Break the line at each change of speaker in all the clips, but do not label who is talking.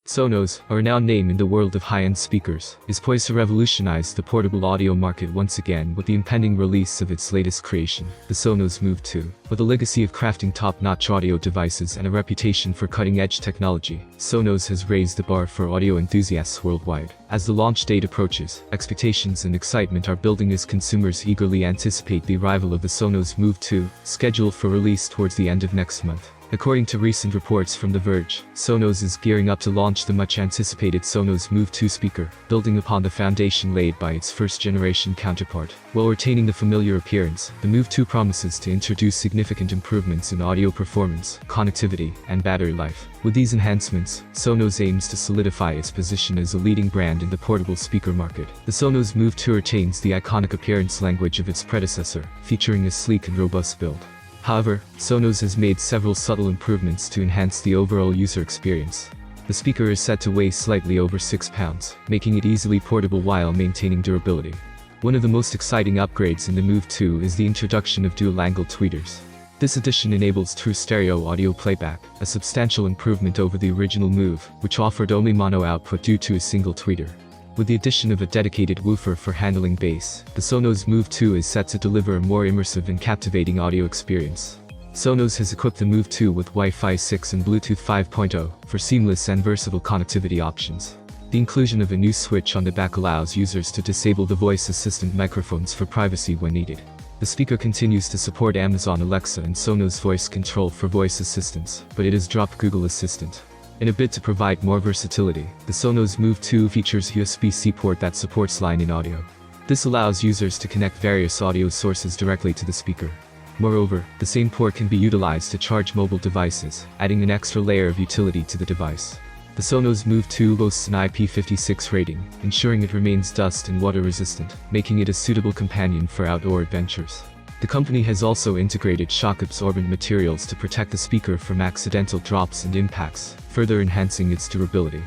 Sonos, a renowned name in the world of high-end speakers, is poised to revolutionize the portable audio market once again with the impending release of its latest creation, the Sonos Move 2. With a legacy of crafting top-notch audio devices and a reputation for cutting-edge technology, Sonos has raised the bar for audio enthusiasts worldwide. As the launch date approaches, expectations and excitement are building as consumers eagerly anticipate the arrival of the Sonos Move 2, scheduled for release towards the end of next month. According to recent reports from The Verge, Sonos is gearing up to launch the much-anticipated Sonos Move 2 speaker, building upon the foundation laid by its first-generation counterpart. While retaining the familiar appearance, the Move 2 promises to introduce significant improvements in audio performance, connectivity, and battery life. With these enhancements, Sonos aims to solidify its position as a leading brand in the portable speaker market. The Sonos Move 2 retains the iconic appearance language of its predecessor, featuring a sleek and robust build. However, Sonos has made several subtle improvements to enhance the overall user experience. The speaker is said to weigh slightly over 6 pounds, making it easily portable while maintaining durability. One of the most exciting upgrades in the Move 2 is the introduction of dual-angle tweeters. This addition enables true stereo audio playback, a substantial improvement over the original Move, which offered only mono output due to a single tweeter. With the addition of a dedicated woofer for handling bass, the Sonos Move 2 is set to deliver a more immersive and captivating audio experience. Sonos has equipped the Move 2 with Wi-Fi 6 and Bluetooth 5.0 for seamless and versatile connectivity options. The inclusion of a new switch on the back allows users to disable the voice assistant microphones for privacy when needed. The speaker continues to support Amazon Alexa and Sonos voice control for voice assistants, but it has dropped Google Assistant. In a bid to provide more versatility, the Sonos Move 2 features USB-C port that supports line-in audio. This allows users to connect various audio sources directly to the speaker. Moreover, the same port can be utilized to charge mobile devices, adding an extra layer of utility to the device. The Sonos Move 2 boasts an IP56 rating, ensuring it remains dust and water resistant, making it a suitable companion for outdoor adventures. The company has also integrated shock-absorbent materials to protect the speaker from accidental drops and impacts, further enhancing its durability.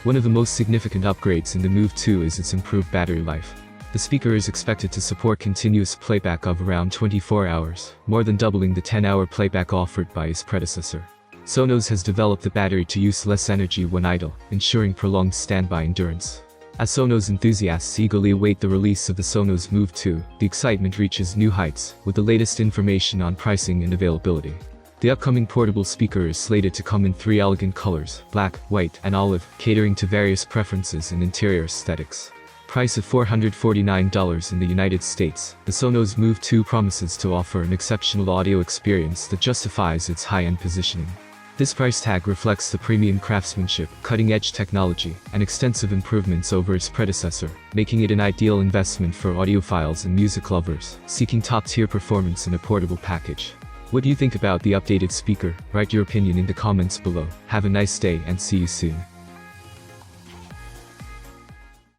One of the most significant upgrades in the Move 2 is its improved battery life. The speaker is expected to support continuous playback of around 24 hours, more than doubling the 10-hour playback offered by its predecessor. Sonos has developed the battery to use less energy when idle, ensuring prolonged standby endurance. As Sonos enthusiasts eagerly await the release of the Sonos Move 2, the excitement reaches new heights, with the latest information on pricing and availability. The upcoming portable speaker is slated to come in 3 elegant colors, black, white, and olive, catering to various preferences and interior aesthetics. Price of $449 in the United States, the Sonos Move 2 promises to offer an exceptional audio experience that justifies its high-end positioning. This price tag reflects the premium craftsmanship, cutting-edge technology, and extensive improvements over its predecessor, making it an ideal investment for audiophiles and music lovers seeking top-tier performance in a portable package. What do you think about the updated speaker? Write your opinion in the comments below. Have a nice day and see you soon.